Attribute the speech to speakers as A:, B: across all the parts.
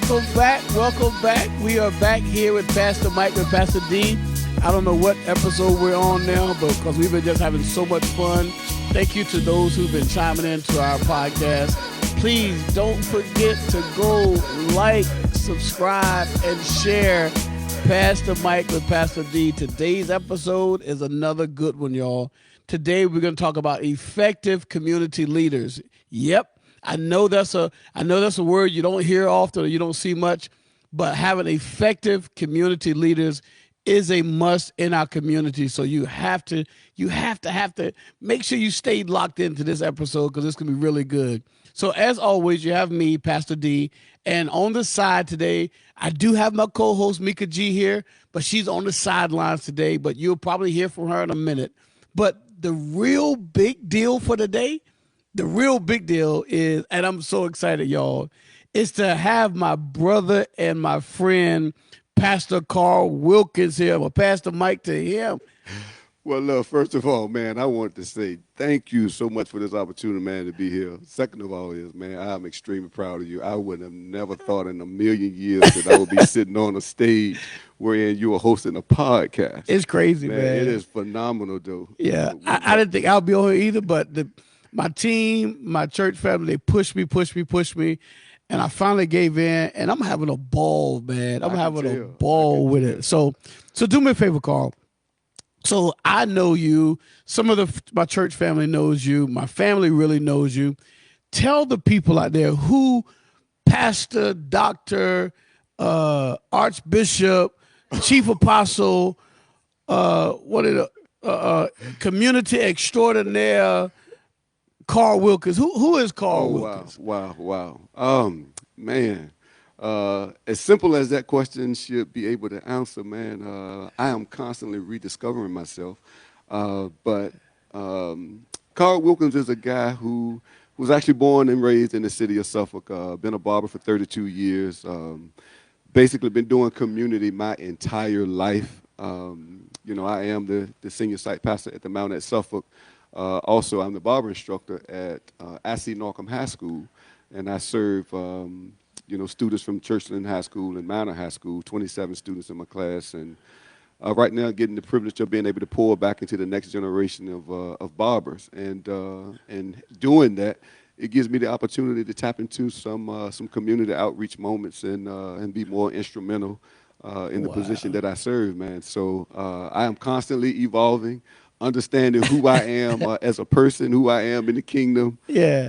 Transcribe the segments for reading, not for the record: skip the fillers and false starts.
A: welcome back. Welcome back. We are back here with Pastor Mike and Pastor D. I don't know what episode we're on now, but because we've been just having so much fun. Thank you to those who've been chiming into our podcast. Please don't forget to go like, subscribe, and share Pastor Mike with Pastor D. Today's episode is another good one, y'all. Today we're going to talk about effective community leaders. Yep. I know that's a word you don't hear often or you don't see much, but having effective community leaders is a must in our community. So you have to make sure you stay locked into this episode because it's going to be really good. So as always, you have me, Pastor D, and on the side today, I do have my co-host Mika G here, but she's on the sidelines today, but you'll probably hear from her in a minute. But the real big deal for today, the real big deal is, and I'm so excited, y'all, is to have my brother and my friend, Pastor Karl Wilkins here. Well, Pastor Mike to him.
B: Well, look, first of all, man, I want to say thank you so much for this opportunity, man, to be here. Second of all is, man, I'm extremely proud of you. I would have never thought in a million years that I would be sitting on a stage wherein you were hosting a podcast.
A: It's crazy, man.
B: It is phenomenal, though.
A: Yeah, I didn't think I'll be on here either, but my team, my church family, they pushed me, and I finally gave in, and I'm having a ball, man. I'm having a ball with it. So do me a favor, Karl. So I know you. Some of my church family knows you. My family really knows you. Tell the people out there who pastor, doctor, archbishop, chief apostle, community extraordinaire, Karl Wilkins. Who is Karl Wilkins?
B: Wow. Man, as simple as that question should be able to answer, man, I am constantly rediscovering myself. But Karl Wilkins is a guy who was actually born and raised in the city of Suffolk, been a barber for 32 years, basically been doing community my entire life. I am the senior site pastor at the Mount at Suffolk. Also, I'm the barber instructor at Assey Norcom High School, and I serve, students from Churchland High School and Manor High School, 27 students in my class, and right now getting the privilege of being able to pour back into the next generation of barbers, and doing that, it gives me the opportunity to tap into some community outreach moments and be more instrumental in the position that I serve, man. So I am constantly evolving, understanding who I am as a person, who I am in the kingdom.
A: Yeah.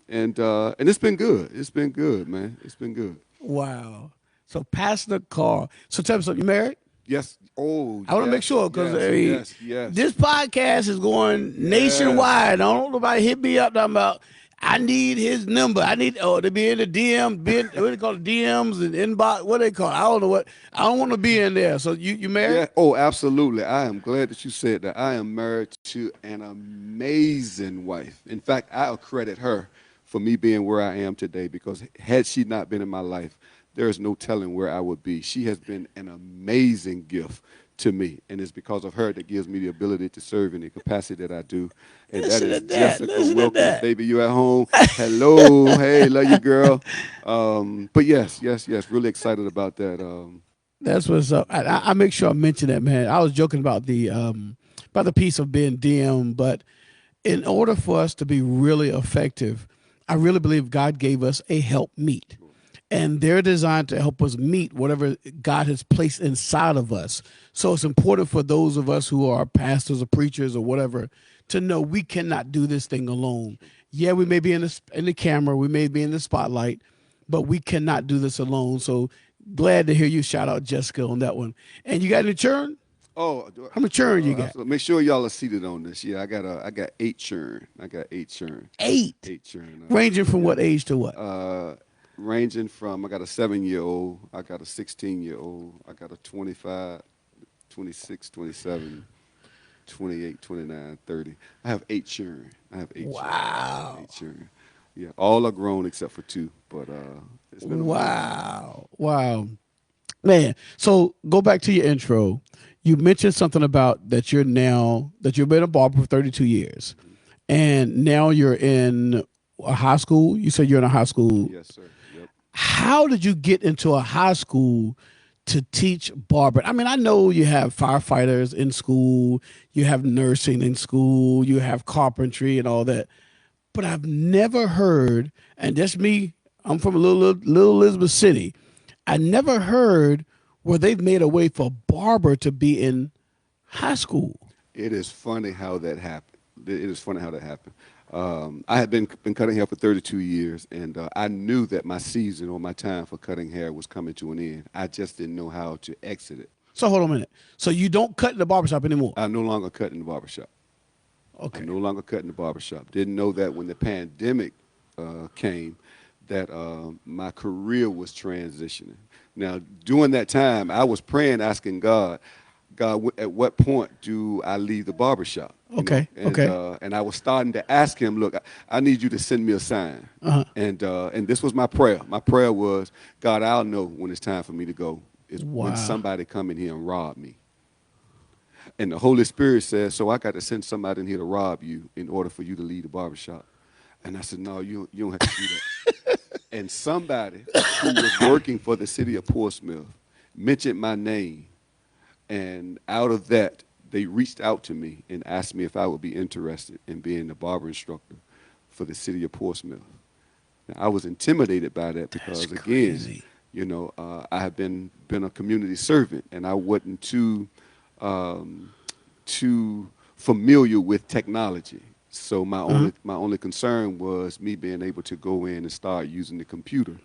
B: And it's been good. It's been good, man. It's been good.
A: Wow. So Pastor Karl. So tell me something. You married?
B: Yes. Oh,
A: I want to make sure because
B: yes.
A: This podcast is going nationwide. I don't know nobody hit me up talking about I need his number. I need to be in the DM, what do they call it, DMs and inbox. What do they call it? I don't know what. I don't want to be in there. So you married?
B: Yeah. Oh, absolutely. I am glad that you said that. I am married to an amazing wife. In fact, I credit her for me being where I am today because had she not been in my life, there is no telling where I would be. She has been an amazing gift to me, and it's because of her that gives me the ability to serve in the capacity that I do. And
A: Listen
B: that is
A: to that.
B: Jessica Wilkins, baby. You at home? Hello, hey, love you, girl. But yes, really excited about that.
A: That's what's up. I make sure I mention that, man. I was joking about the piece of being DM, but in order for us to be really effective, I really believe God gave us a help meet. And they're designed to help us meet whatever God has placed inside of us. So it's important for those of us who are pastors or preachers or whatever to know we cannot do this thing alone. Yeah, we may be in the camera, we may be in the spotlight, but we cannot do this alone. So glad to hear you shout out Jessica on that one. And you got any churn?
B: Oh,
A: how much churn you got?
B: Make sure y'all are seated on this. Yeah, I got 8 churn. I got 8 churn.
A: 8
B: churn.
A: Ranging from what age to what?
B: Ranging from, I got a 7-year-old, I got a 16-year-old, I got a 25, 26, 27, 28, 29, 30. I have 8 children.
A: Wow.
B: 8 children. Yeah, all are grown except for 2, but it's been
A: wow. Man, so go back to your intro. You mentioned something about that you've been a barber for 32 years, and now you're in a high school. You said you're in a high school.
B: Yes, sir. Yep.
A: How did you get into a high school to teach barber? I mean, I know you have firefighters in school, you have nursing in school, you have carpentry and all that, but I've never heard, and just me, I'm from a little Elizabeth City. I never heard where they've made a way for barber to be in high school.
B: It is funny how that happened. It is funny how that happened. I had been cutting hair for 32 years, and I knew that my season or my time for cutting hair was coming to an end. I just didn't know how to exit it.
A: So hold on a minute. So you don't cut in the barbershop anymore?
B: I no longer cut in the barbershop.
A: Okay.
B: I no longer cut in the barbershop. Didn't know that when the pandemic came, that my career was transitioning. Now, during that time, I was praying, asking God, at what point do I leave the barbershop?
A: Okay, okay.
B: And I was starting to ask him, look, I need you to send me a sign.
A: Uh-huh.
B: And this was my prayer. My prayer was, God, I'll know when it's time for me to go. It's when somebody come in here and rob me. And the Holy Spirit says, so I got to send somebody in here to rob you in order for you to leave the barbershop. And I said, no, you don't have to do that. And somebody who was working for the city of Portsmouth mentioned my name. And out of that, they reached out to me and asked me if I would be interested in being the barber instructor for the city of Portsmouth. Now, I was intimidated by that because, again, you know, I have been a community servant, and I wasn't too familiar with technology. So my only concern was me being able to go in and start using the computer.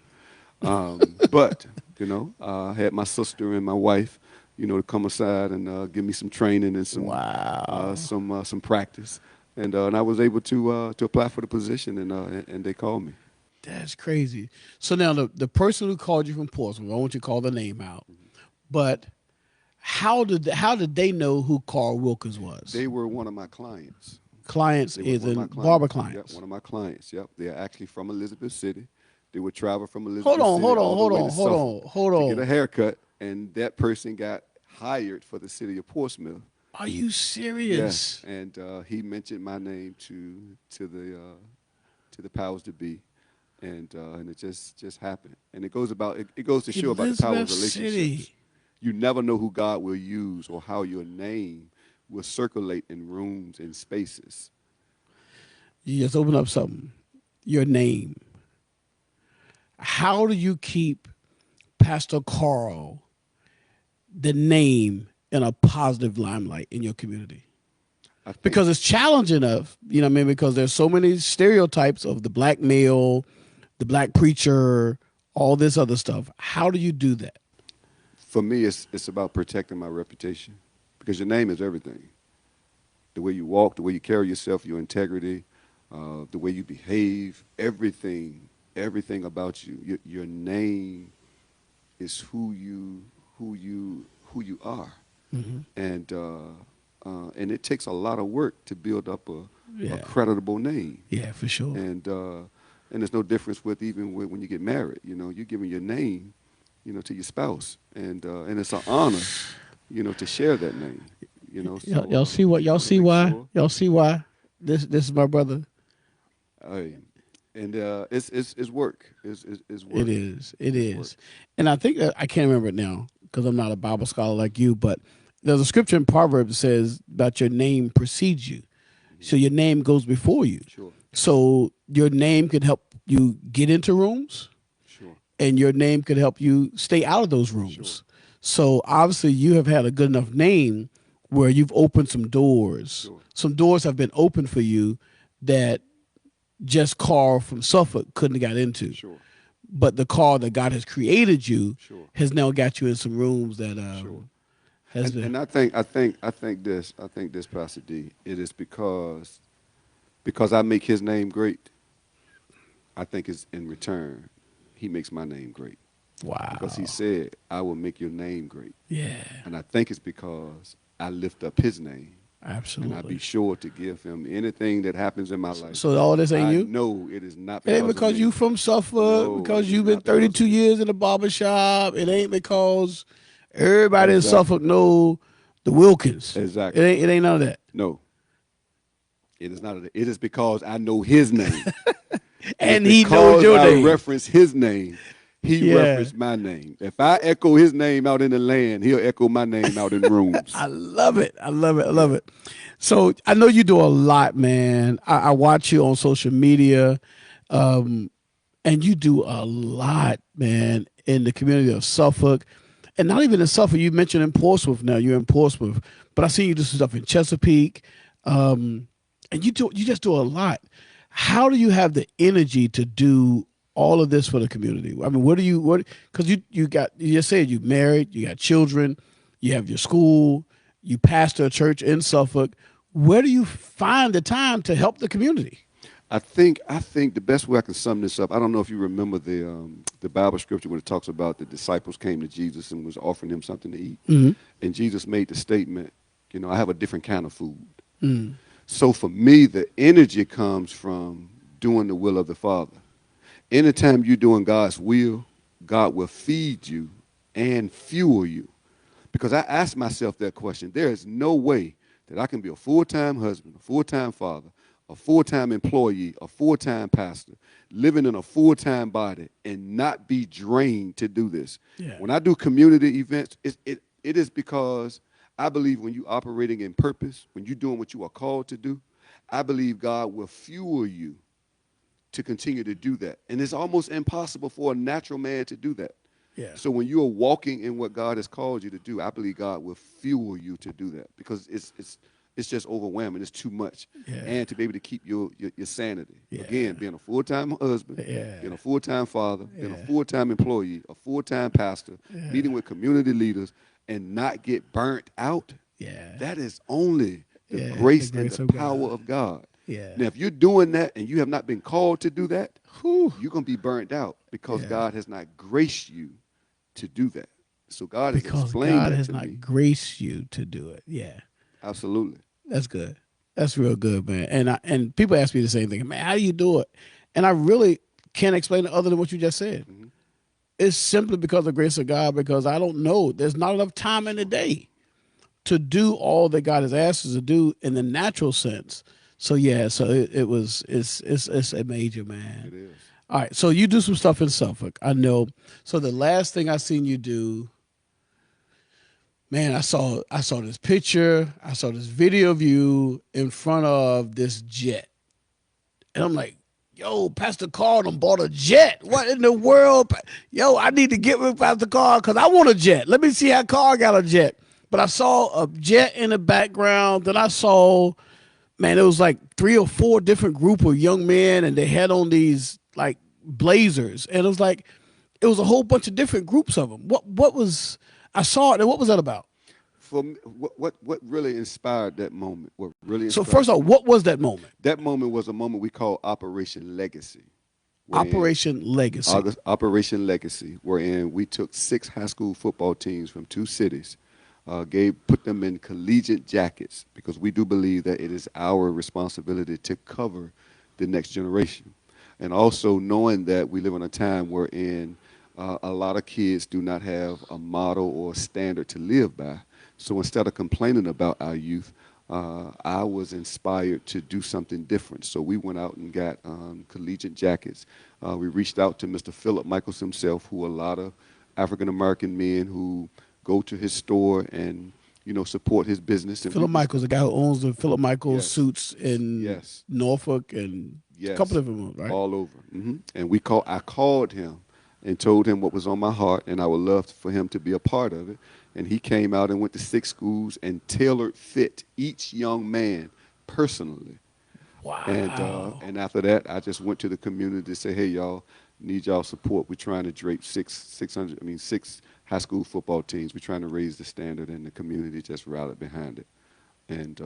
B: But you know, I had my sister and my wife, you know, to come aside and give me some training and some practice, and I was able to apply for the position, and they called me.
A: That's crazy. So now the person who called you from Portsmouth, I want you to call the name out, but how did they know who Karl Wilkins was?
B: They were one of my clients.
A: Clients is in barber clients.
B: Yep, one of my clients. Yep, they're actually from Elizabeth City. They would travel from Elizabeth City.
A: Hold on.
B: To get a haircut, and that person got hired for the city of Portsmouth.
A: Are you serious?
B: Yes, and he mentioned my name to the powers that be, and it just happened. And it goes to show about the power of relationships. City. You never know who God will use or how your name will circulate in rooms and spaces.
A: You just open up something. Your name. How do you keep Pastor Karl, the name, in a positive limelight in your community? Because it's challenging enough, you know what I mean? Because there's so many stereotypes of the black male, the black preacher, all this other stuff. How do you do that?
B: For me, it's about protecting my reputation, because your name is everything. The way you walk, the way you carry yourself, your integrity, the way you behave, everything about you. Your name is who you are, and it takes a lot of work to build up a creditable name. Yeah,
A: for sure.
B: And there's no difference with when you get married. You know, you're giving your name, you know, to your spouse, and it's an honor, you know, to share that name. You know, so,
A: y'all see why this is my brother.
B: And it's work. It's work.
A: It is. And I think that I can't remember it now because I'm not a Bible scholar like you, but there's a scripture in Proverbs that says that your name precedes you. So your name goes before you.
B: Sure.
A: So your name can help you get into rooms.
B: Sure.
A: And your name could help you stay out of those rooms. Sure. So obviously you have had a good enough name where you've opened some doors.
B: Sure.
A: Some doors have been opened for you that just Karl from Suffolk couldn't have got into.
B: Sure.
A: But the Karl that God has created you
B: sure.
A: has now got you in some rooms that
B: sure.
A: has been.
B: And I think this, Pastor D, it is because I make his name great. I think it's in return, he makes my name great.
A: Wow.
B: Because he said, I will make your name great.
A: Yeah.
B: And I think it's because I lift up his name.
A: Absolutely.
B: And I be sure to give him anything that happens in my life.
A: So all this ain't you?
B: No, it is not.
A: It ain't because you from Suffolk, because you've been 32 years in the barber shop. It ain't because everybody in Suffolk know the Wilkins.
B: Exactly.
A: It ain't none of that.
B: No. It is not. It is because I know his name.
A: And he knows your name.
B: I reference his name. he referenced my name. If I echo his name out in the land, he'll echo my name out in rooms.
A: I love it. I love it. I love it. So I know you do a lot, man. I watch you on social media, and you do a lot, man, in the community of Suffolk. And not even in Suffolk. You mentioned in Portsmouth now. You're in Portsmouth. But I see you do some stuff in Chesapeake. And you just do a lot. How do you have the energy to do all of this for the community? I mean, because you just said you married, you got children, you have your school, you pastor a church in Suffolk. Where do you find the time to help the community?
B: I think the best way I can sum this up, I don't know if you remember the Bible scripture when it talks about the disciples came to Jesus and was offering him something to eat. Mm-hmm. And Jesus made the statement, I have a different kind of food. Mm. So for me, the energy comes from doing the will of the Father. Anytime you're doing God's will, God will feed you and fuel you. Because I asked myself that question. There is no way that I can be a full-time husband, a full-time father, a full-time employee, a full-time pastor, living in a full-time body and not be drained to do this. Yeah. When I do community events, it is because I believe when you're operating in purpose, when you're doing what you are called to do, I believe God will fuel you to continue to do that. And it's almost impossible for a natural man to do that. Yeah. So when you are walking in what God has called you to do, I believe God will fuel you to do that because it's just overwhelming. It's too much. Yeah. And to be able to keep your sanity. Yeah. Again, being a full-time husband, being a full-time father, being a full-time employee, a full-time pastor, meeting with community leaders, and not get burnt out, that is only the grace and the power of God. Yeah. Now, if you're doing that and you have not been called to do that, you're going to be burnt out because God has not graced you to do that. So God has explained that to me.
A: Because God has not graced you to do it. Yeah.
B: Absolutely.
A: That's good. That's real good, man. And people ask me the same thing. Man, how do you do it? And I really can't explain it other than what you just said. Mm-hmm. It's simply because of the grace of God, because I don't know. There's not enough time in the day to do all that God has asked us to do in the natural sense. So it's a major, man.
B: It is.
A: All right, so you do some stuff in Suffolk, I know. So the last thing I seen you do, man, I saw this picture, I saw this video of you in front of this jet, and I'm like, yo, Pastor Karl done bought a jet. What in the world? Yo, I need to get with Pastor Karl because I want a jet. Let me see how Karl got a jet. But I saw a jet in the background. Then I saw, man, it was like 3 or 4 different group of young men, and they had on these like blazers, and it was a whole bunch of different groups of them. What was, I saw it, and what was that about?
B: For me, what really inspired that moment?
A: So first off, what was that moment?
B: That moment was a moment we call Operation Legacy.
A: Operation Legacy.
B: Operation Legacy, wherein we took 6 high school football teams from 2 cities, put them in collegiate jackets, because we do believe that it is our responsibility to cover the next generation. And also knowing that we live in a time wherein a lot of kids do not have a model or a standard to live by. So instead of complaining about our youth, I was inspired to do something different. So we went out and got collegiate jackets. We reached out to Mr. Philip Michaels himself, who a lot of African-American men who go to his store and, support his business. And
A: Philip Michaels, the guy who owns the Philip Michaels suits in Norfolk and a couple of them, right?
B: All over. Mm-hmm. And I called him and told him what was on my heart, and I would love for him to be a part of it. And he came out and went to 6 schools and tailored fit each young man personally.
A: Wow.
B: And after that, I just went to the community to say, hey, y'all, need y'all support. We're trying to drape 6 high school football teams. We're trying to raise the standard, and the community just rallied behind it. And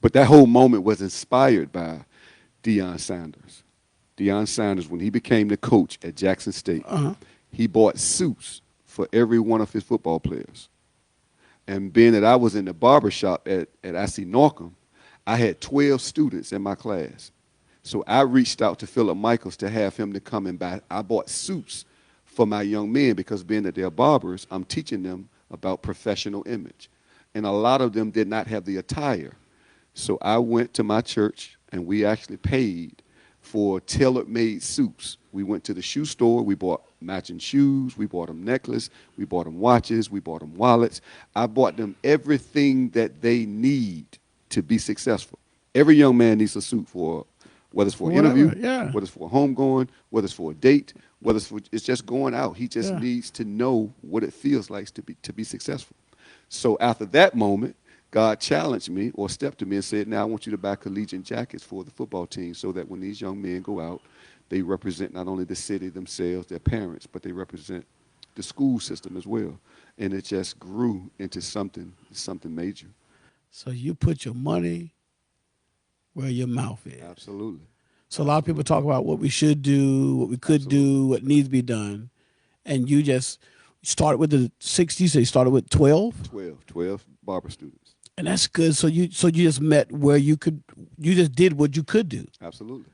B: but that whole moment was inspired by Deion Sanders. Deion Sanders, when he became the coach at Jackson State, he bought suits for every one of his football players. And being that I was in the barbershop at IC Norcom, I had 12 students in my class. So I reached out to Philip Michaels to have him to come and buy. I bought suits for my young men because being that they're barbers, I'm teaching them about professional image. And a lot of them did not have the attire. So I went to my church, and we actually paid for tailor-made suits. We went to the shoe store. We bought matching shoes. We bought them necklace. We bought them watches. We bought them wallets. I bought them everything that they need to be successful. Every young man needs a suit for, whether it's for an
A: Whatever,
B: interview,
A: yeah.
B: whether it's for a homegoing, whether it's for a date, whether it's just going out. He just
A: Yeah.
B: needs to know what it feels like to be successful. So after that moment, God challenged me or stepped to me and said, now I want you to buy collegiate jackets for the football team so that when these young men go out, they represent not only the city themselves, their parents, but they represent the school system as well. And it just grew into something major.
A: So you put your money where your mouth is.
B: Absolutely.
A: So a lot of people talk about what we should do, what we could do, what needs to be done. And you just started with the 60s, so you started with 12?
B: 12 barber students.
A: And that's good. So you just met where you just did what you could do.
B: Absolutely.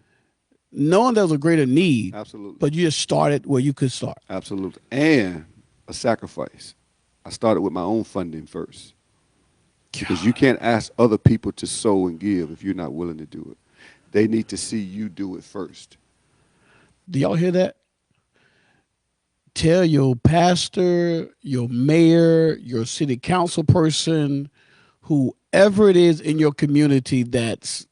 A: Knowing there was a greater need.
B: Absolutely.
A: But you just started where you could start.
B: Absolutely. And a sacrifice. I started with my own funding first. Because you can't ask other people to sow and give if you're not willing to do it. They need to see you do it first.
A: Do y'all hear that? Tell your pastor, your mayor, your city council person, whoever it is in your community that's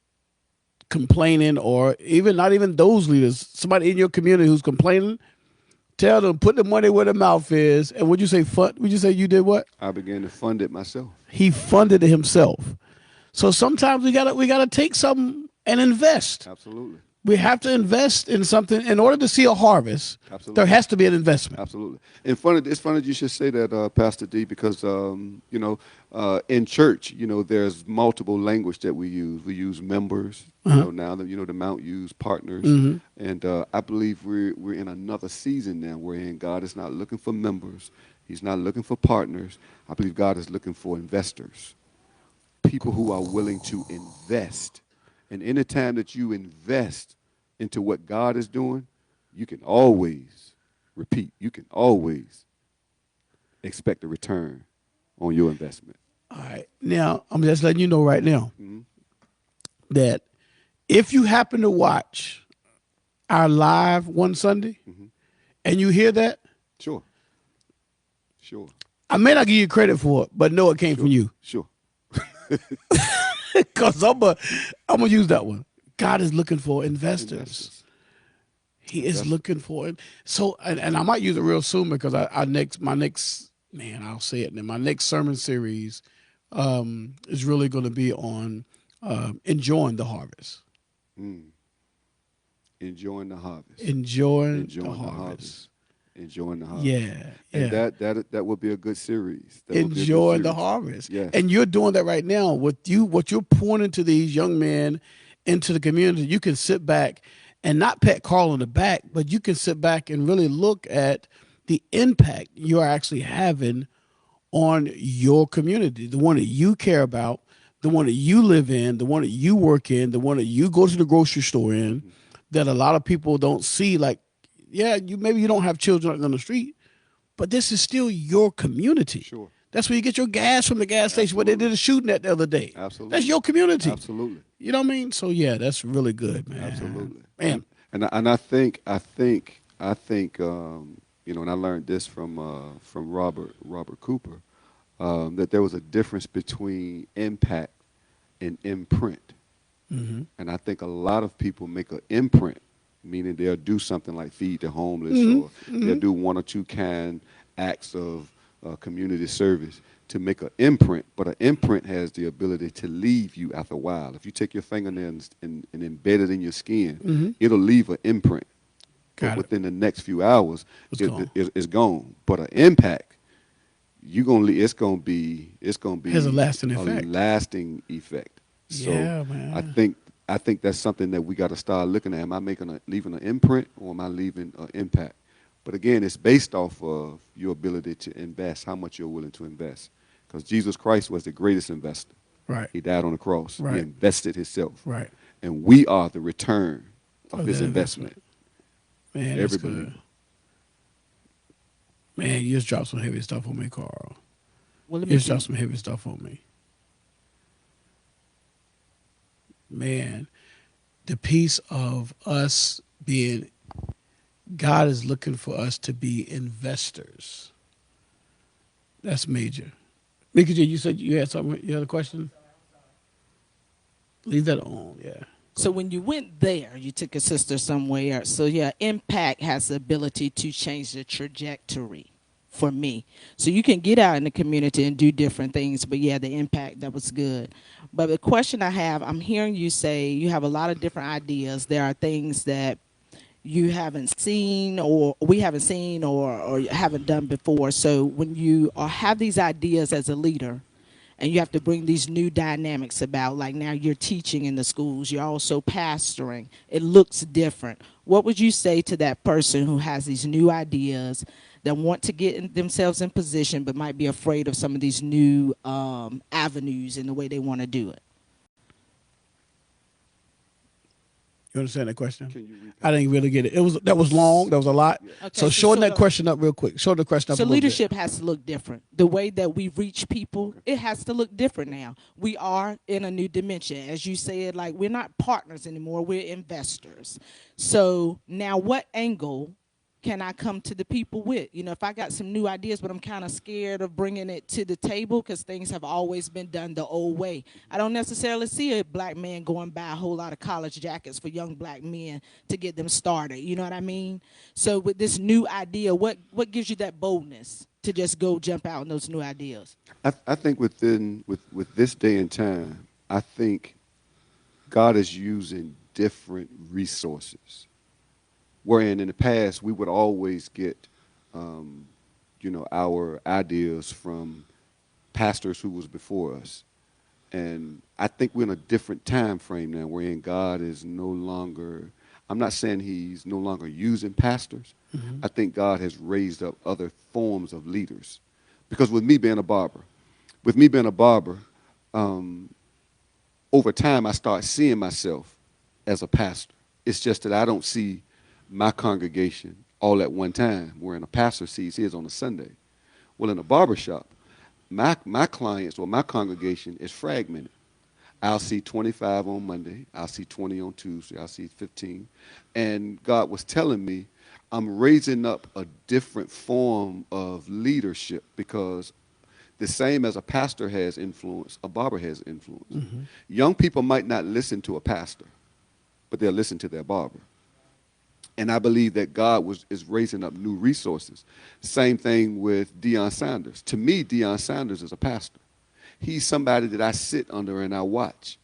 A: complaining, or even not even those leaders, somebody in your community who's complaining, tell them, put the money where the mouth is. And would you say you did what?
B: I began to fund it myself.
A: He funded it himself. So sometimes we gotta take something and invest.
B: Absolutely.
A: We have to invest in something in order to see a harvest.
B: Absolutely.
A: There has to be an investment.
B: Absolutely. It's funny you should say that, Pastor D, because in church, there's multiple language that we use. We use members. Now that the Mount use partners, and I believe we're in another season now wherein God is not looking for members. He's not looking for partners. I believe God is looking for investors, people who are willing to invest. And any time that you invest into what God is doing, you can always you can always expect a return on your investment.
A: All right. Now, I'm just letting you know right now that if you happen to watch our live one Sunday and you hear that,
B: Sure.
A: I may not give you credit for it, but know it came from you.
B: Sure.
A: Because I'm gonna use that one. God is looking for investors. He is looking for it. So, and I might use it real soon because my next I'll say it. My next sermon series is really going to be on enjoying the harvest.
B: Enjoying the harvest.
A: Enjoying the harvest.
B: Enjoying the harvest.
A: Yeah.
B: And that would be a good series.
A: Enjoying the harvest.
B: Yes.
A: And you're doing that right now. What you're pointing to these young men into the community, you can sit back and not pat Karl on the back, but you can sit back and really look at the impact you're actually having on your community, the one that you care about, the one that you live in, the one that you work in, the one that you go to the grocery store in, that a lot of people don't see. Like, yeah, maybe you don't have children on the street, but this is still your community.
B: Sure.
A: That's where you get your gas from the gas station where they did a shooting at the other day.
B: Absolutely.
A: That's your community.
B: Absolutely.
A: You know what I mean? So yeah, that's really good, man.
B: Absolutely.
A: Man.
B: And I think and I learned this from Robert Cooper, that there was a difference between impact and imprint. And I think a lot of people make an imprint, meaning they'll do something like feed the homeless, or they'll do one or two kind acts of community service to make an imprint. But an imprint has the ability to leave you after a while. If you take your fingernails and embed it in your skin, it'll leave an imprint. But within the next few hours, it's gone. But an impact, it's gonna be
A: has a lasting effect.
B: A lasting effect. So
A: yeah, man.
B: I think that's something that we got to start looking at. Am I leaving an imprint, or am I leaving an impact? But again, it's based off of your ability to invest, how much you're willing to invest. Because Jesus Christ was the greatest investor.
A: Right.
B: He died on the cross.
A: Right.
B: He invested himself.
A: Right.
B: And we are the return of his investment.
A: Man,
B: Every
A: that's good.
B: believer.
A: Man, you just dropped some heavy stuff on me, Karl.
C: Well,
A: You just dropped some heavy stuff on me. Man, the piece of us being God is looking for us to be investors. That's major. Mika G, you said you had something. You had a question? Leave that on. Yeah.
C: So when you went there, you took a sister somewhere. So yeah, impact has the ability to change the trajectory for me. So you can get out in the community and do different things, but yeah, the impact, that was good. But the question I have, I'm hearing you say you have a lot of different ideas. There are things that you haven't seen or we haven't seen or haven't done before. So when you have these ideas as a leader, and you have to bring these new dynamics about, like now you're teaching in the schools, you're also pastoring, it looks different. What would you say to that person who has these new ideas, that want to get themselves in position but might be afraid of some of these new avenues in the way they want to do it?
A: You understand that question?
B: Can you repeat?
A: I didn't really get it. That was long. That was a lot.
C: Okay,
A: So shorten
C: sort
A: that
C: of-
A: question up real quick. Shorten the question up.
C: So
A: a little bit.
C: leadership has to look different. The way that we reach people, it has to look different now. We are in a new dimension. As you said, like we're not partners anymore, we're investors. So now what angle can I come to the people with? You know, if I got some new ideas, but I'm kind of scared of bringing it to the table because things have always been done the old way. I don't necessarily see a black man going buy a whole lot of college jackets for young black men to get them started. You know what I mean? So with this new idea, what gives you that boldness to just go jump out on those new ideas?
B: I think with this day and time, I think God is using different resources. Wherein in the past we would always get, our ideas from pastors who was before us, and I think we're in a different time frame now, wherein God is no longer. I'm not saying He's no longer using pastors. Mm-hmm. I think God has raised up other forms of leaders, because with me being a barber, over time I start seeing myself as a pastor. It's just that I don't see my congregation all at one time, wherein a pastor sees his on a Sunday. Well, in a barbershop, my clients or my congregation is fragmented. I'll see 25 on Monday. I'll see 20 on Tuesday. I'll see 15. And God was telling me I'm raising up a different form of leadership, because the same as a pastor has influence, a barber has influence. Mm-hmm. Young people might not listen to a pastor, but they'll listen to their barber. And I believe that God is raising up new resources. Same thing with Deion Sanders. To me, Deion Sanders is a pastor. He's somebody that I sit under and I watch.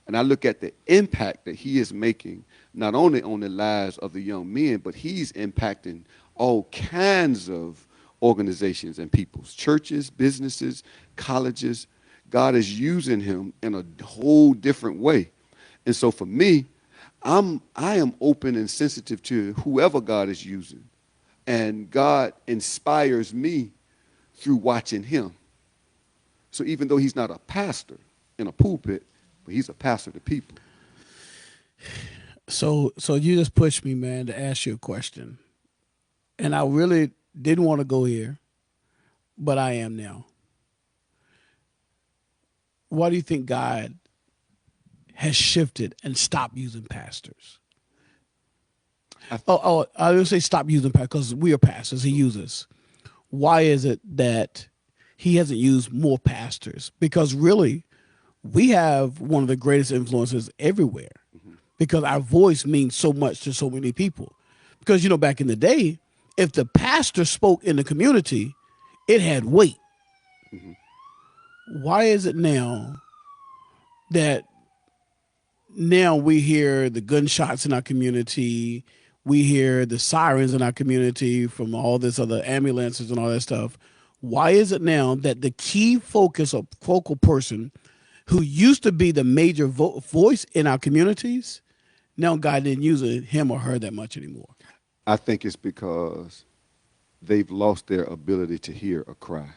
B: And I look at the impact that he is making, not only on the lives of the young men, but he's impacting all kinds of organizations and peoples, churches, businesses, colleges. God is using him in a whole different way. And so for me, I am open and sensitive to whoever God is using. And God inspires me through watching him. So even though he's not a pastor in a pulpit, but he's a pastor to people.
A: So you just pushed me, man, to ask you a question. And I really didn't want to go here, but I am now. Why do you think God has shifted and stopped using pastors? I would say stop using pastors because we are pastors. He uses. Why is it that he hasn't used more pastors? Because really, we have one of the greatest influences everywhere, because our voice means so much to so many people. Because, back in the day, if the pastor spoke in the community, it had weight. Mm-hmm. Why is it now that we hear the gunshots in our community, we hear the sirens in our community from all this other ambulances and all that stuff? Why is it now that the key focus or focal person who used to be the major voice in our communities, now God didn't use him or her that much anymore?
B: I think it's because they've lost their ability to hear a cry.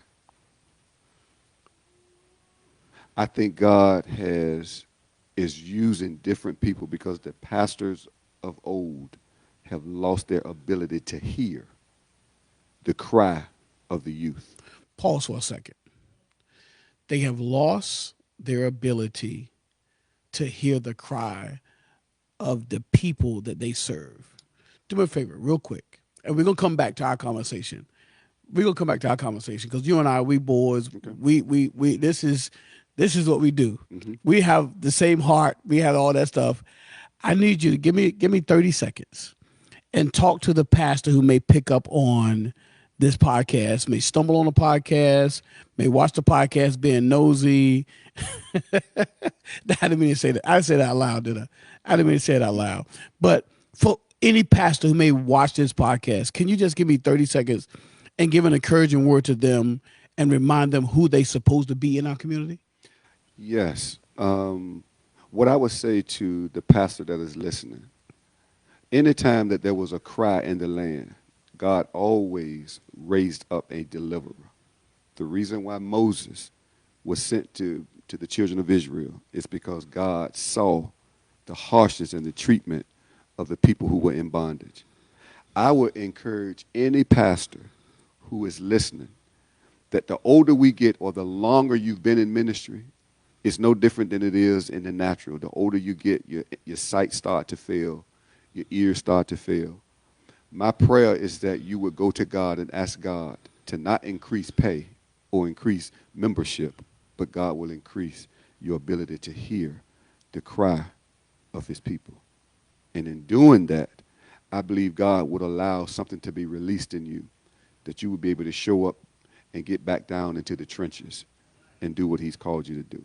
B: I think God is using different people because the pastors of old have lost their ability to hear the cry of the youth.
A: Pause for a second. They have lost their ability to hear the cry of the people that they serve. Do me a favor, real quick. and we're gonna come back to our conversation. We're gonna come back to our conversation because you and I, we boys, we this is what we do. We have the same heart. We have all that stuff. I need you to give me 30 seconds and talk to the pastor who may pick up on this podcast, may stumble on the podcast, may watch the podcast being nosy. I didn't mean to say that. I said that out loud, did I? I didn't mean to say it out loud. But for any pastor who may watch this podcast, can you just give me 30 seconds and give an encouraging word to them and remind them who they're supposed to be in our community?
B: Yes. What I would say to the pastor that is listening, anytime that there was a cry in the land, God always raised up a deliverer. The reason why Moses was sent to the children of Israel is because God saw the harshness and the treatment of the people who were in bondage. I would encourage any pastor who is listening that the older we get or the longer you've been in ministry, it's no different than it is in the natural. The older you get, your sight start to fail, your ears start to fail. My prayer is that you would go to God and ask God to not increase pay or increase membership, but God will increase your ability to hear the cry of his people. And in doing that, I believe God would allow something to be released in you, that you would be able to show up and get back down into the trenches and do what he's called you to do.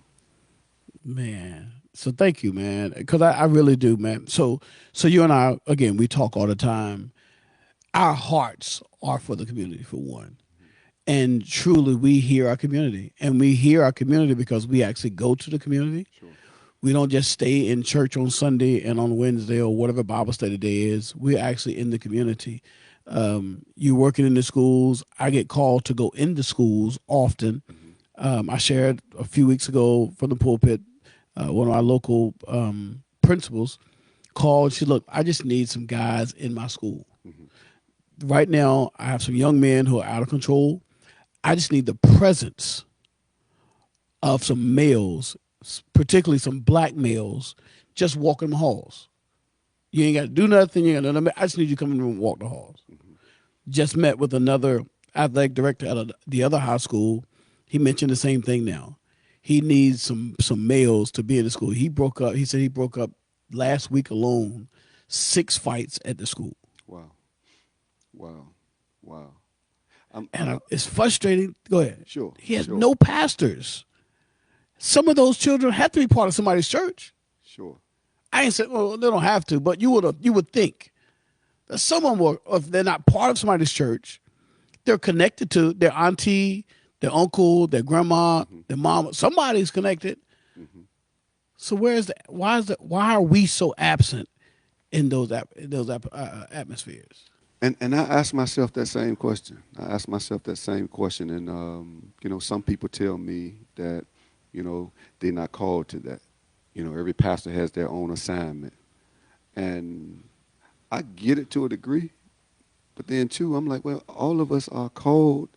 A: Man, so thank you, man, because I really do, man. So you and I, again, we talk all the time. Our hearts are for the community, for one. And truly, we hear our community. And we hear our community because we actually go to the community. Sure. We don't just stay in church on Sunday and on Wednesday or whatever Bible study day is. We're actually in the community. You're working in the schools. I get called to go into schools often. I shared a few weeks ago from the pulpit, one of our local principals called. She said, look, I just need some guys in my school. Right now, I have some young men who are out of control. I just need the presence of some males, particularly some black males, just walking the halls. You ain't got to do nothing. You ain't got to do nothing. I just need you to come in and walk the halls. Just met with another athletic director at the other high school. He mentioned the same thing now. He needs some males to be in the school. He said he broke up last week alone 6 fights at the school.
B: Wow.
A: It's frustrating. Go ahead.
B: Sure.
A: He has no pastors. Some of those children have to be part of somebody's church.
B: Sure.
A: I ain't saying, well, they don't have to, but you would think that someone will, if they're not part of somebody's church, they're connected to their auntie, their uncle, their grandma, their mom. Somebody's connected. So why are we so absent in those atmospheres?
B: And I ask myself that same question. And some people tell me that, they're not called to that. Every pastor has their own assignment. And I get it to a degree. But then, too, I'm like, well, all of us are called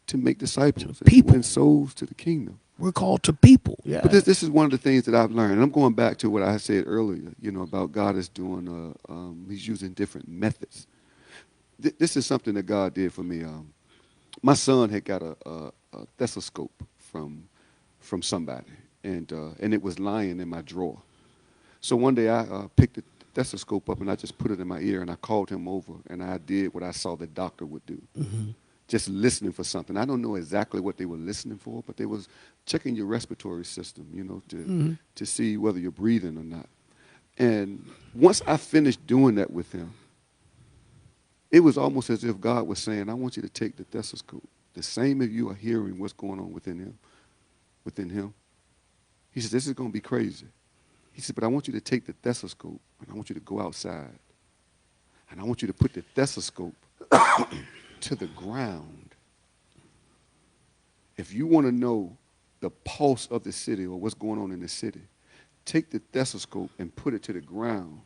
B: to make disciples and win souls to the kingdom.
A: We're called to people. Yeah.
B: But this is one of the things that I've learned. And I'm going back to what I said earlier, about God is doing, he's using different methods. This is something that God did for me. My son had got a stethoscope from somebody, and it was lying in my drawer. So one day I picked the stethoscope up and I just put it in my ear, and I called him over, and I did what I saw the doctor would do. Just listening for something. I don't know exactly what they were listening for, but they was checking your respiratory system, to see whether you're breathing or not. And once I finished doing that with him, it was almost as if God was saying, I want you to take the stethoscope, the same as you are hearing what's going on within him. He said, this is going to be crazy. He said, but I want you to take the stethoscope, and I want you to go outside, and I want you to put the stethoscope to the ground. If you want to know the pulse of the city or what's going on in the city, take the stethoscope and put it to the ground,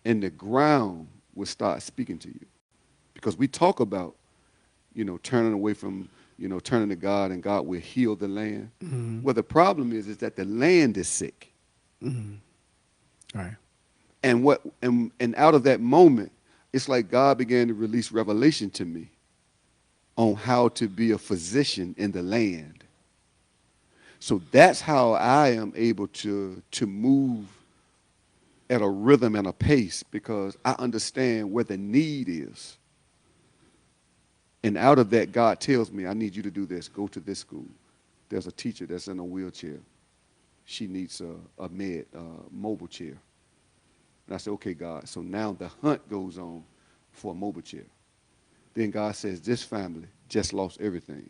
B: and the ground will start speaking to you. Because we talk about, turning away from, turning to God, and God will heal the land. Well, the problem is that the land is sick.
A: All right.
B: And out of that moment, it's like God began to release revelation to me on how to be a physician in the land. So that's how I am able to move at a rhythm and a pace, because I understand where the need is. And out of that, God tells me, I need you to do this. Go to this school. There's a teacher that's in a wheelchair. She needs a mobile chair. And I said, okay, God. So now the hunt goes on for a mobile chair. Then God says, this family just lost everything.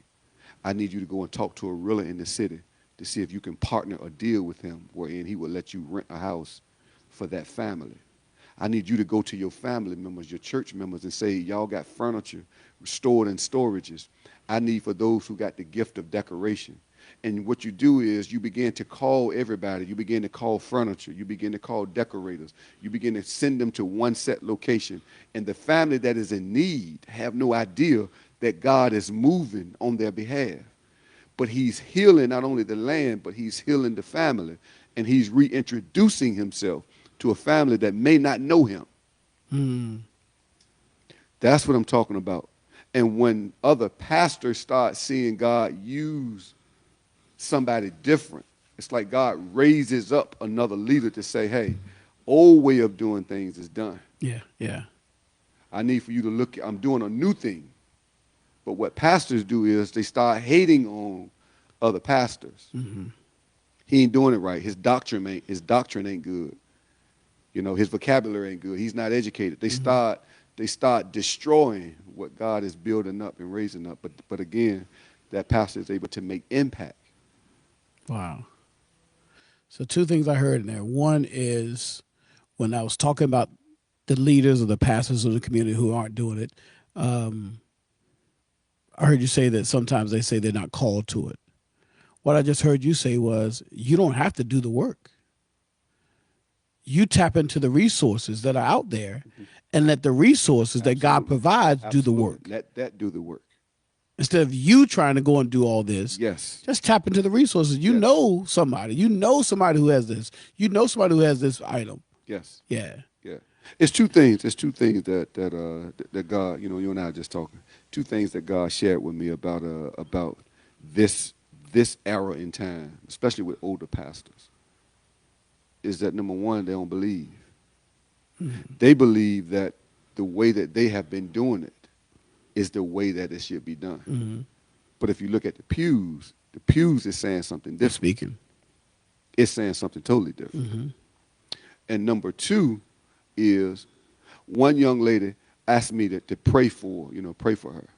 B: I need you to go and talk to a realtor in the city to see if you can partner or deal with him wherein he will let you rent a house for that family. I need you to go to your family members, your church members, and say, y'all got furniture stored in storages. I need for those who got the gift of decoration. And what you do is you begin to call everybody. You begin to call furniture. You begin to call decorators. You begin to send them to one set location. And the family that is in need have no idea that God is moving on their behalf. But he's healing not only the land, but he's healing the family. And he's reintroducing himself to a family that may not know him. That's what I'm talking about. And when other pastors start seeing God use somebody different, it's like God raises up another leader to say, hey, old way of doing things is done.
A: Yeah.
B: I need for you to look, I'm doing a new thing. But what pastors do is they start hating on other pastors.
A: Mm-hmm.
B: He ain't doing it right. His doctrine ain't good. You know, his vocabulary ain't good. He's not educated. They start destroying what God is building up and raising up. But again, that pastor is able to make impact.
A: Wow. So two things I heard in there. One is when I was talking about the leaders or the pastors of the community who aren't doing it, I heard you say that sometimes they say they're not called to it. What I just heard you say was you don't have to do the work. You tap into the resources that are out there and let the resources that God provides do the work.
B: Let that do the work.
A: Instead of you trying to go and do all this,
B: yes,
A: just tap into the resources. You know somebody. You know somebody who has this. You know somebody who has this item.
B: Yes.
A: Yeah.
B: Yeah. It's two things. It's two things that God, you know, you and I are just talking. Two things that God shared with me about this era in time, especially with older pastors, is that number one, they don't believe. Mm-hmm. They believe that the way that they have been doing it is the way that it should be done. Mm-hmm. But if you look at the pews is saying something different.
A: Speaking.
B: It's saying something totally different. Mm-hmm. And number two is one young lady asked me to pray for her.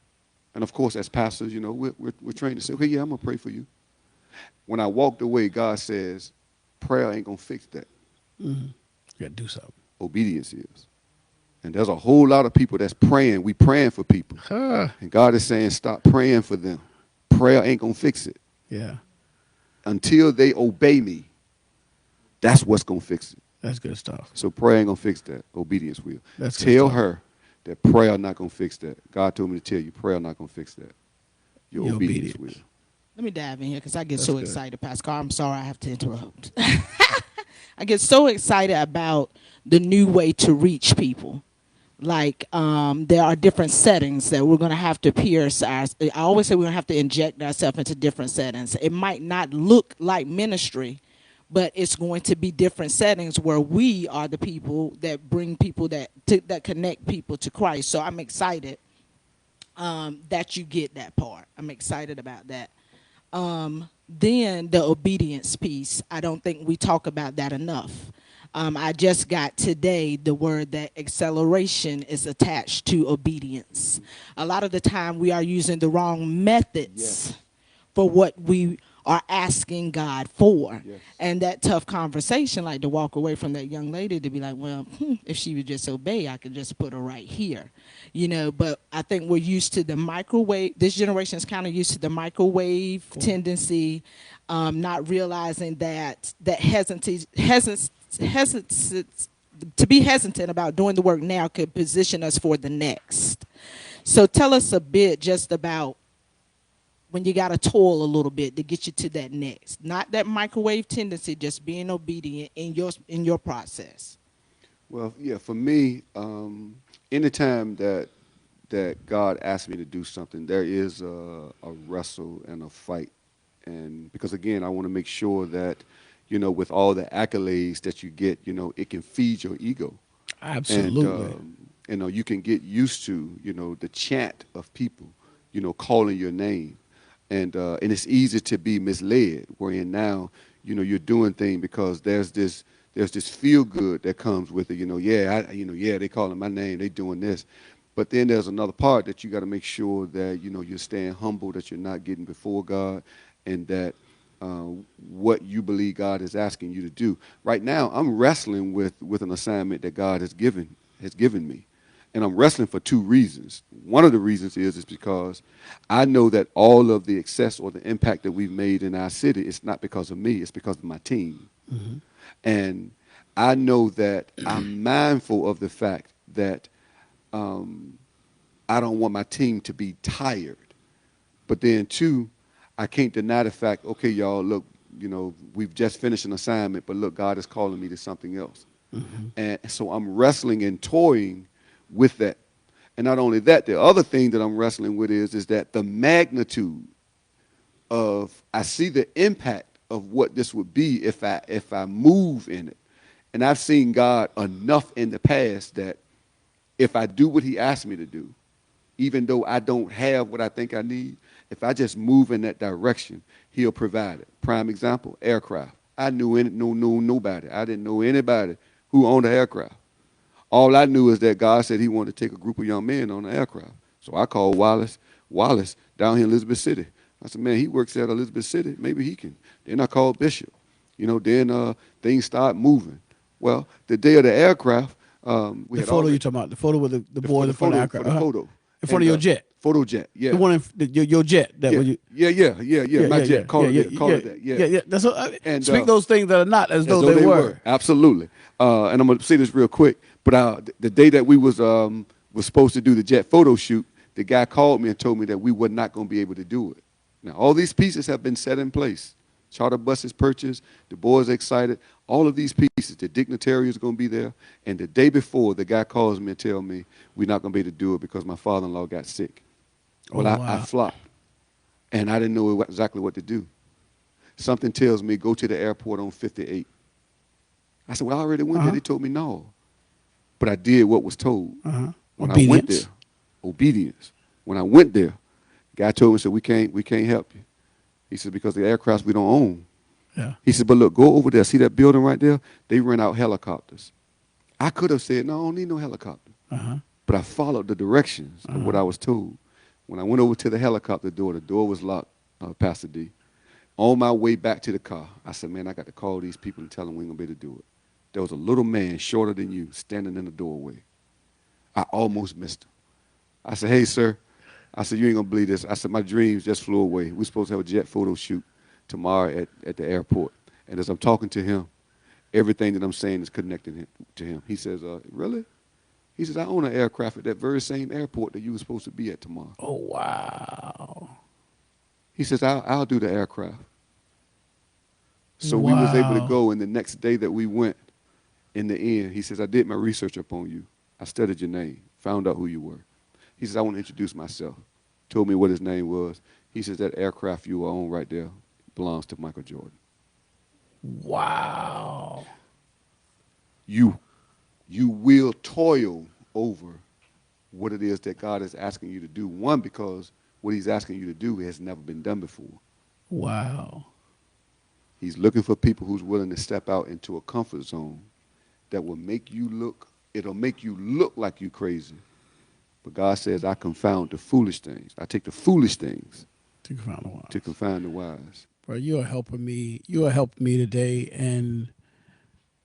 B: And of course, as pastors, you know, we're trained to say, okay, yeah, I'm going to pray for you. When I walked away, God says, prayer ain't going to fix that.
A: Mm-hmm. You got to do something.
B: Obedience is. And there's a whole lot of people that's praying. We praying for people. And God is saying, stop praying for them. Prayer ain't going to fix it.
A: Yeah.
B: Until they obey me, that's what's going to fix it.
A: That's good stuff.
B: So prayer ain't going to fix that. Obedience will.
A: That's
B: tell her that prayer not going to fix that. God told me to tell you, prayer not going to fix that. Your obedience will.
C: Let me dive in here because I get so excited, Pastor Karl. I'm sorry I have to interrupt. I get so excited about the new way to reach people. Like there are different settings that we're going to have to pierce. I always say we're going to have to inject ourselves into different settings. It might not look like ministry, but it's going to be different settings where we are the people that bring people that connect people to Christ. So I'm excited that you get that part. I'm excited about that. Then the obedience piece, I don't think we talk about that enough. I just got today the word that acceleration is attached to obedience. A lot of the time we are using the wrong methods for what we are asking God for. Yes. And that tough conversation, like to walk away from that young lady to be like, well, if she would just obey, I could just put her right here. You know, but I think we're used to the microwave. This generation is kind of used to the microwave tendency, not realizing that to be hesitant about doing the work now could position us for the next. So tell us a bit just about when you got to toil a little bit to get you to that next. Not that microwave tendency, just being obedient in your process.
B: Well, yeah, for me, in anytime that God asks me to do something, there is a wrestle and a fight. And because again, I want to make sure that, with all the accolades that you get, it can feed your ego. And,
A: Absolutely.
B: you can get used to, the chant of people, calling your name. And it's easy to be misled, wherein now, you're doing things because there's this feel good that comes with it. Yeah, they calling my name, they doing this. But then there's another part that you got to make sure that, you're staying humble, that you're not getting before God, and that what you believe God is asking you to do. Right now, I'm wrestling with an assignment that God has given me. And I'm wrestling for two reasons. One of the reasons is because I know that all of the excess or the impact that we've made in our city, it's not because of me, it's because of my team.
A: Mm-hmm.
B: And I know that I'm mindful of the fact that I don't want my team to be tired. But then, two, I can't deny the fact, okay, y'all, look, we've just finished an assignment, but look, God is calling me to something else.
A: Mm-hmm.
B: And so I'm wrestling and toying with that. And not only that, the other thing that I'm wrestling with is that the magnitude I see the impact of what this would be if I move in it. And I've seen God enough in the past that if I do what he asked me to do, even though I don't have what I think I need, if I just move in that direction, he'll provide it. Prime example, aircraft. I knew nobody. I didn't know anybody who owned an aircraft. All I knew is that God said he wanted to take a group of young men on an aircraft. So I called Wallace down here in Elizabeth City. I said, man, he works at Elizabeth City. Maybe he can. Then I called Bishop. Then things start moving. Well, the day of the aircraft, we
A: The
B: had
A: photo
B: already,
A: you talking about, the photo with the boy in front of the aircraft.
B: for the photo.
A: In front of your jet.
B: Photo jet, yeah.
A: The one your jet. That
B: yeah.
A: was you.
B: Yeah, my jet. Call it that.
A: Yeah. That's what,
B: And,
A: speak those things that are not as though they were.
B: Absolutely. And I'm going to say this real quick. But the day that we was supposed to do the jet photo shoot, the guy called me and told me that we were not going to be able to do it. Now, all these pieces have been set in place. Charter buses purchased. The boys are excited. All of these pieces, the dignitary is going to be there. And the day before, the guy calls me and tells me we're not going to be able to do it because my father-in-law got sick. Well,
A: Oh, wow.
B: I flopped. And I didn't know exactly what to do. Something tells me go to the airport on 58. I said, well, I already went there. They told me no. But I did what was told. When I went there, obedience. When I went there, the guy told me, said, we can't help you. He said, because the aircrafts we don't own.
A: Yeah.
B: He said, but look, go over there. See that building right there? They rent out helicopters. I could have said, no, I don't need no helicopter. But I followed the directions of what I was told. When I went over to the helicopter door, the door was locked, Pastor D. On my way back to the car, I said, man, I got to call these people and tell them we ain't going to be able to do it. There was a little man shorter than you standing in the doorway. I almost missed him. I said, hey, sir. I said, you ain't going to believe this. I said, my dreams just flew away. We're supposed to have a jet photo shoot tomorrow at the airport. And as I'm talking to him, everything that I'm saying is connecting to him. He says, really? He says, I own an aircraft at that very same airport that you were supposed to be at tomorrow.
A: Oh, wow.
B: He says, I'll do the aircraft. So we was able to go, and the next day that we went, in the end, he says, I did my research upon you. I studied your name, found out who you were. He says, I want to introduce myself. Told me what his name was. He says, that aircraft you own right there belongs to Michael Jordan.
A: Wow.
B: You will toil over what it is that God is asking you to do. One, because what he's asking you to do has never been done before.
A: Wow.
B: He's looking for people who's willing to step out into a comfort zone that will make you look, it'll make you look like you crazy. But God says, I confound the foolish things. I take the foolish things
A: To confound the wise.
B: to confound the wise.
A: Bro, you are helping me. You are helping me today, and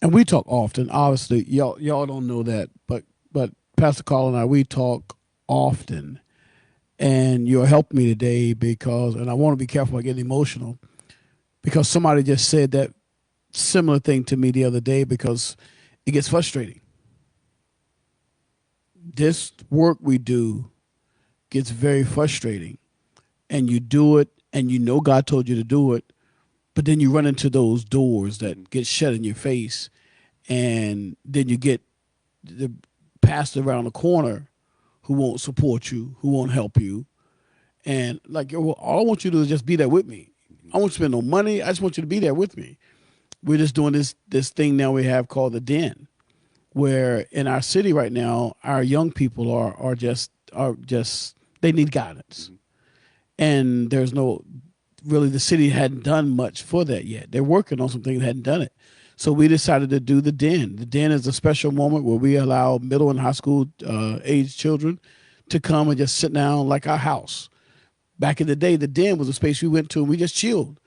A: we talk often. Obviously, y'all don't know that, but Pastor Karl and I, we talk often, and you're helping me today because, and I want to be careful about getting emotional, because somebody just said that similar thing to me the other day because it gets frustrating. This work we do gets very frustrating, and you do it, and you know God told you to do it, but then you run into those doors that get shut in your face, and then you get the pastor around the corner who won't support you, who won't help you. And like, all I want you to do is just be there with me. I won't spend no money. I just want you to be there with me. We're just doing this thing now we have called the Den, where in our city right now, our young people are just they need guidance. And there's no really, the city hadn't done much for that yet. They're working on some things, hadn't done it. So we decided to do the Den. The Den is a special moment where we allow middle and high school age children to come and just sit down like our house. Back in the day, the Den was a space we went to and we just chilled.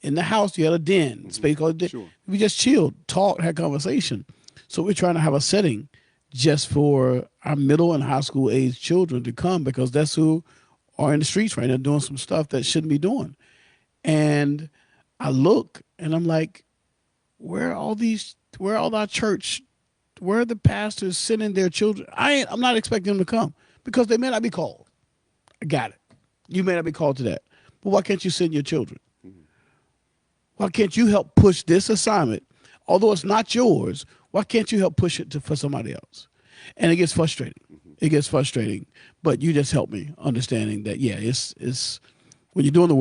A: In the house, you had a den, space called a den.
B: Sure.
A: We just chilled, talked, had conversation. So we're trying to have a setting just for our middle and high school age children to come, because that's who are in the streets right now doing some stuff that shouldn't be doing. And I look and I'm like, where are all our church, where are the pastors sending their children? I'm not expecting them to come because they may not be called. I got it. You may not be called to that. But why can't you send your children? Why can't you help push this assignment? Although it's not yours, why can't you help push it for somebody else? And it gets frustrating. It gets frustrating. But you just help me understanding that, yeah, it's when you're doing the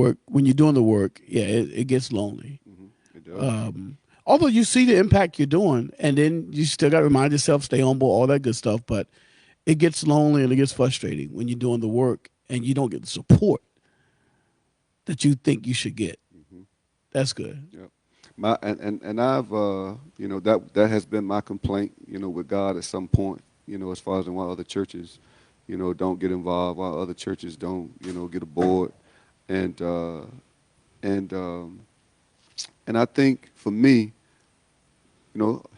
A: work, yeah, it gets lonely.
B: It does.
A: Although you see the impact you're doing, and then you still got to remind yourself, stay humble, all that good stuff. But it gets lonely and it gets frustrating when you're doing the work and you don't get the support that you think you should get. That's good.
B: Yep. And I've that has been my complaint, with God at some point, as far as why other churches, don't get involved, why other churches don't, get aboard, and I think for me,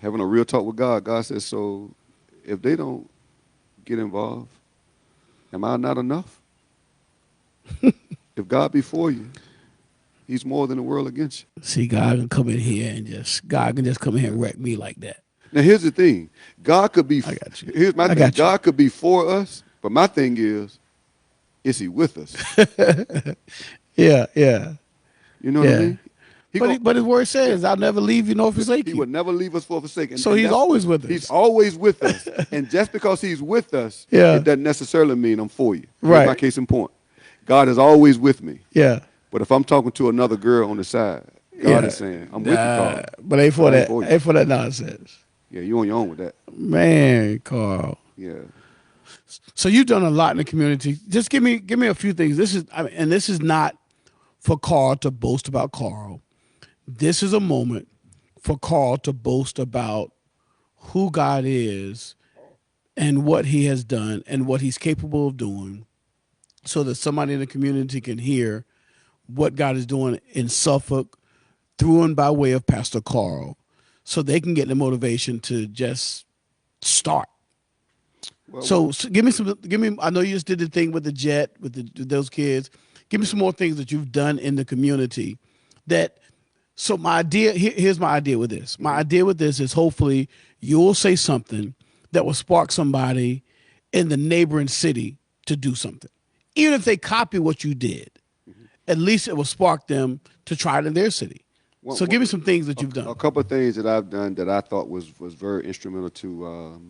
B: having a real talk with God, God says, so if they don't get involved, am I not enough? If God be for you, He's more than the world against you.
A: See, God can come in here and God can just come in here and wreck me like that.
B: Now, here's the thing. God could be,
A: I got you.
B: Here's my thing. God could be for us, but my thing is He with us?
A: Yeah.
B: You know what I mean?
A: But His word says, I'll never leave you nor forsake you.
B: He would never leave us for forsaken.
A: So He's always with us.
B: He's always with us. And just because He's with us,
A: Yeah.
B: it doesn't necessarily mean I'm for you.
A: Right.
B: Here's my case in point. God is always with me.
A: Yeah.
B: But if I'm talking to another girl on the side, God is saying, I'm with you, Karl.
A: But ain't for that.
B: For you.
A: Ain't for that nonsense.
B: Yeah, you on your own with that.
A: Man, Karl.
B: Yeah.
A: So you've done a lot in the community. Just give me a few things. This is not for Karl to boast about Karl. This is a moment for Karl to boast about who God is and what He has done and what He's capable of doing, so that somebody in the community can hear what God is doing in Suffolk through and by way of Pastor Karl, so they can get the motivation to just start.
B: Well,
A: So give me. I know you just did the thing with the jet with those kids. Give me some more things that you've done in the community. So my idea here's my idea with this. My idea with this is hopefully you'll say something that will spark somebody in the neighboring city to do something, even if they copy what you did. At least it will spark them to try it in their city. So give me some things that you've done.
B: A couple of things that I've done that I thought was very instrumental to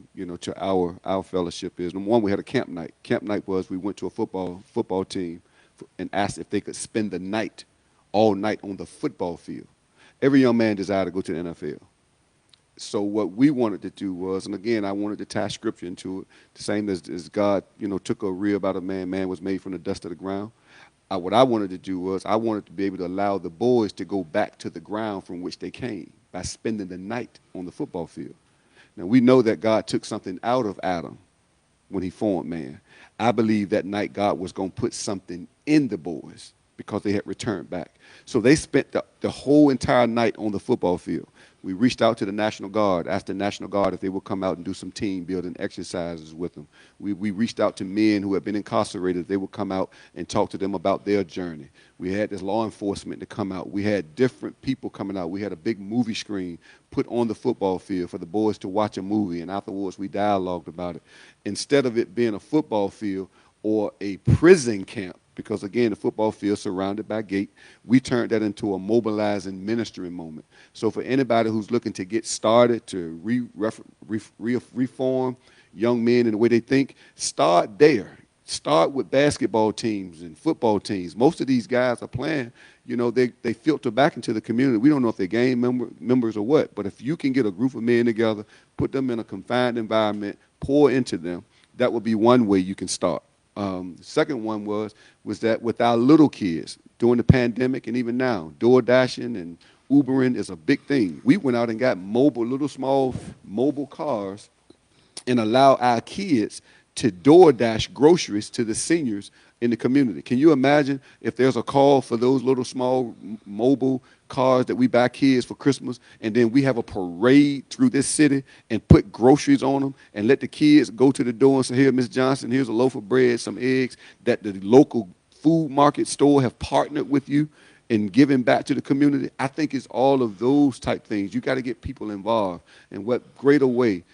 B: to our fellowship is, number one, we had a camp night. Camp night was we went to a football team and asked if they could spend the night, all night on the football field. Every young man desired to go to the NFL. So what we wanted to do was, and again, I wanted to tie scripture into it, the same as God, took a rib out of man was made from the dust of the ground. What I wanted to do was I wanted to be able to allow the boys to go back to the ground from which they came by spending the night on the football field. Now, we know that God took something out of Adam when He formed man. I believe that night God was going to put something in the boys because they had returned back. So they spent the whole entire night on the football field. We reached out to the National Guard, asked the National Guard if they would come out and do some team building exercises with them. We reached out to men who had been incarcerated, if they would come out and talk to them about their journey. We had this law enforcement to come out. We had different people coming out. We had a big movie screen put on the football field for the boys to watch a movie, and afterwards we dialogued about it. Instead of it being a football field or a prison camp, because, again, the football field surrounded by gate, we turned that into a mobilizing ministry moment. So for anybody who's looking to get started, to reform, young men and the way they think, start there. Start with basketball teams and football teams. Most of these guys are playing, they filter back into the community. We don't know if they're gang members or what, but if you can get a group of men together, put them in a confined environment, pour into them, that would be one way you can start. The second one was that with our little kids during the pandemic and even now, door dashing and Ubering is a big thing. We went out and got little small mobile cars and allow our kids to DoorDash groceries to the seniors in the community. Can you imagine if there's a call for those little small mobile cars that we buy kids for Christmas, and then we have a parade through this city and put groceries on them and let the kids go to the door and say, here, Miss Johnson, here's a loaf of bread, some eggs, that the local food market store have partnered with you and giving back to the community? I think it's all of those type things. You got to get people involved. And what greater way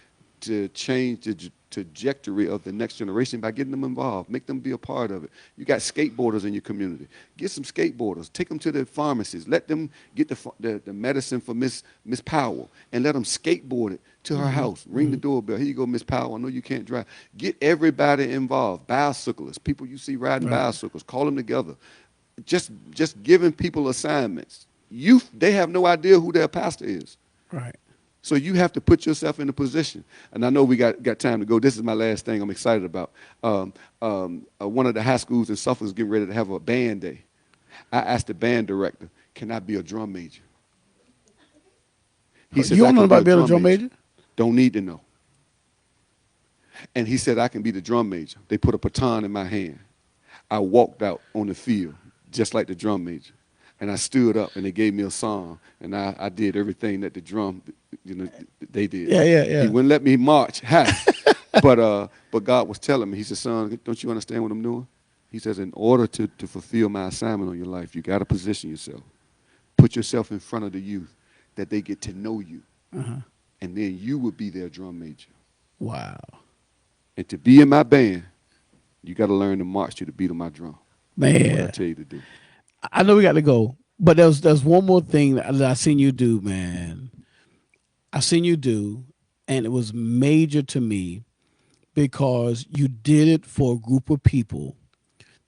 B: to change the trajectory of the next generation by getting them involved, make them be a part of it. You got skateboarders in your community. Get some skateboarders. Take them to the pharmacies. Let them get the medicine for Miss Powell and let them skateboard it to her house. Ring the doorbell. Here you go, Miss Powell. I know you can't drive. Get everybody involved. Bicyclists, people you see riding bicycles, call them together. Just giving people assignments. They have no idea who their pastor is.
A: Right.
B: So you have to put yourself in a position. And I know we got time to go. This is my last thing I'm excited about. One of the high schools in Suffolk is getting ready to have a band day. I asked the band director, can I be a drum major? He said,
A: you don't know about being a drum major?
B: Don't need to know. And he said, I can be the drum major. They put a baton in my hand. I walked out on the field just like the drum major. And I stood up, and they gave me a song, and I did everything that the drum, they did.
A: Yeah.
B: He wouldn't let me march high. But God was telling me, he said, son, don't you understand what I'm doing? He says, in order to fulfill my assignment on your life, you got to position yourself. Put yourself in front of the youth, that they get to know you. And then you would be their drum major.
A: Wow.
B: And to be in my band, you got to learn to march to the beat of my drum.
A: Man.
B: That's what I tell you to do.
A: I know we got to go, but there's one more thing that I seen you do, man. I seen you do, and it was major to me because you did it for a group of people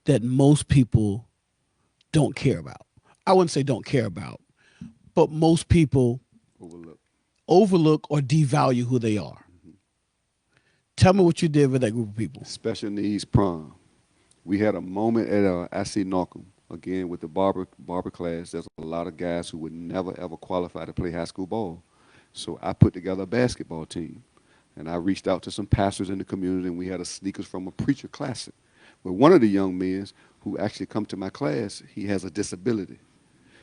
A: that most people don't care about. I wouldn't say don't care about, but most people overlook or devalue who they are. Tell me what you did with that group of people.
B: Special needs prom. We had a moment at I.C. Norcom. Again, with the barber class, there's a lot of guys who would never, ever qualify to play high school ball. So I put together a basketball team. And I reached out to some pastors in the community, and we had a Sneakers from a Preacher Classic. But one of the young men who actually come to my class, he has a disability.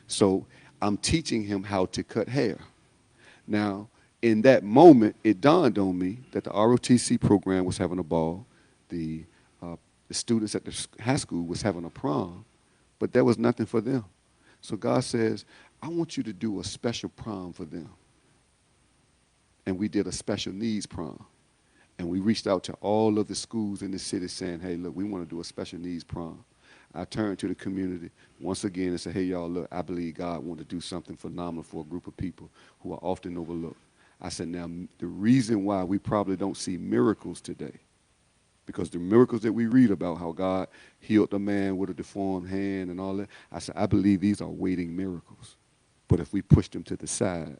B: So I'm teaching him how to cut hair. Now, in that moment, it dawned on me that the ROTC program was having a ball. The students at the high school was having a prom. But there was nothing for them. So God says, I want you to do a special prom for them. And we did a special needs prom. And we reached out to all of the schools in the city saying, hey, look, we want to do a special needs prom. I turned to the community once again and said, hey, y'all, look, I believe God wants to do something phenomenal for a group of people who are often overlooked. I said, now, the reason why we probably don't see miracles today, because the miracles that we read about, how God healed the man with a deformed hand and all that, I said, I believe these are waiting miracles. But if we push them to the side,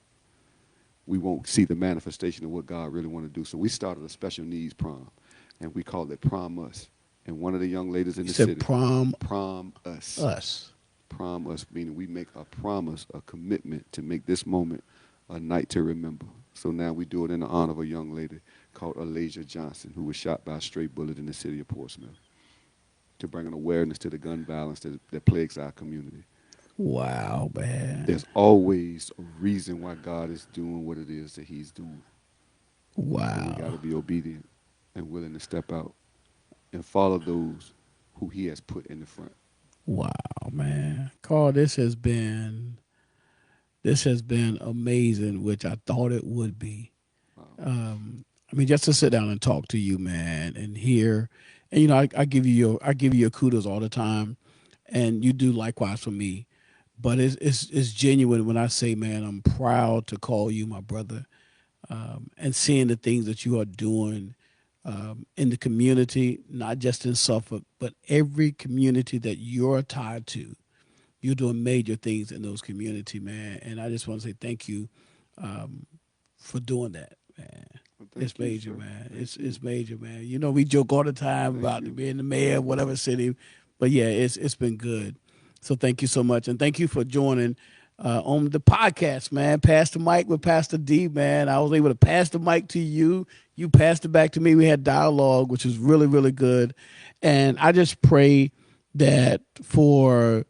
B: we won't see the manifestation of what God really wants to do. So we started a special needs prom, and we called it Prom Us. And one of the young ladies in the city.
A: Prom
B: Us.
A: Us.
B: Prom Us, meaning we make a promise, a commitment to make this moment a night to remember. So now we do it in the honor of a young lady called Alasia Johnson, who was shot by a stray bullet in the city of Portsmouth, to bring an awareness to the gun violence that plagues our community.
A: Wow, man.
B: There's always a reason why God is doing what it is that he's doing.
A: Wow.
B: And we got to be obedient and willing to step out and follow those who he has put in the front.
A: Wow, man. Karl, this has been amazing, which I thought it would be.
B: Wow.
A: I mean, just to sit down and talk to you, man, and hear, and I give you your kudos all the time, and you do likewise for me. But it's genuine when I say, man, I'm proud to call you my brother, and seeing the things that you are doing in the community, not just in Suffolk, but every community that you're tied to. You're doing major things in those community, man. And I just want to say thank you for doing that, man.
B: Well,
A: It's
B: thank you,
A: major,
B: sir.
A: man.
B: Thank you.
A: It's major, man. You know, we joke all the time
B: Thank
A: about
B: you.
A: being the mayor of whatever city, but yeah, it's been good. So thank you so much, and thank you for joining on the podcast, man. Pass the mic with Pastor D, man. I was able to pass the mic to you. You passed it back to me. We had dialogue, which was really, really good. And I just pray that for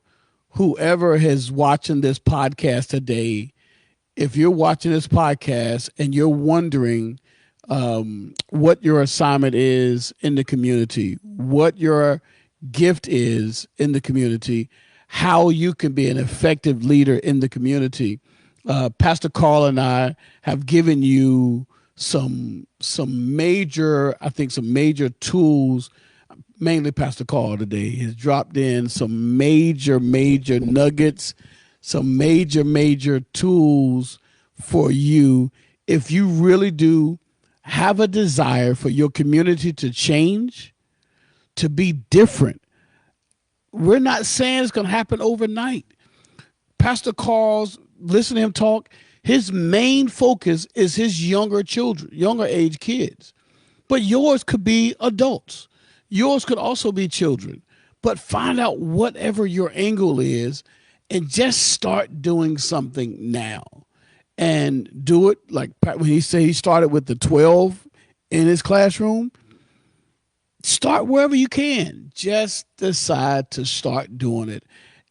A: whoever is watching this podcast today, if you're watching this podcast and you're wondering what your assignment is in the community, what your gift is in the community, how you can be an effective leader in the community, Pastor Karl and I have given you some major, I think, some major tools. Mainly Pastor Karl today has dropped in some major nuggets, some major tools for you if you really do have a desire for your community to change, to be different. We're not saying it's going to happen overnight. Pastor Karl's, listen to him talk, his main focus is his younger children, younger age kids. But yours could be adults. Yours could also be children. But find out whatever your angle is and just start doing something now. And do it like when he said he started with the 12 in his classroom. Start wherever you can. Just decide to start doing it.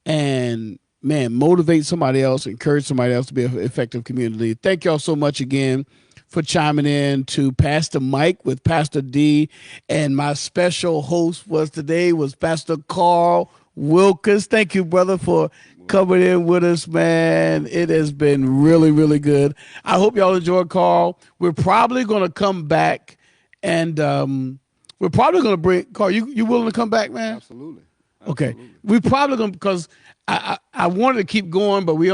A: And, man, motivate somebody else, encourage somebody else to be an effective community leader. Thank y'all so much again for chiming in to Pastor Mike with Pastor D. And my special host today was Pastor Karl Wilkins. Thank you, brother, for coming in with us, man. It has been really, really good. I hope y'all enjoyed Karl. We're probably going to come back and we're probably going to bring Karl. You willing to come back, man?
B: Absolutely.
A: Okay. We probably going to, because I wanted to keep going, but we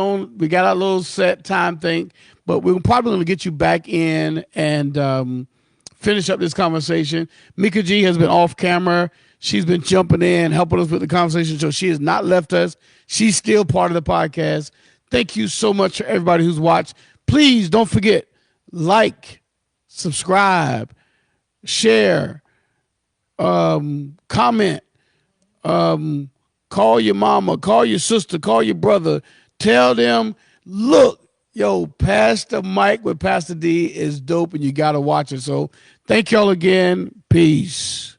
A: got our little set time thing. But we're probably going to get you back in and finish up this conversation. Mika G has been off camera. She's been jumping in, helping us with the conversation. So she has not left us. She's still part of the podcast. Thank you so much for everybody who's watched. Please don't forget, like, subscribe, share, comment, call your mama, call your sister, call your brother. Tell them, look, yo, Pastor Mike with Pastor D is dope and you got to watch it. So thank y'all again. Peace.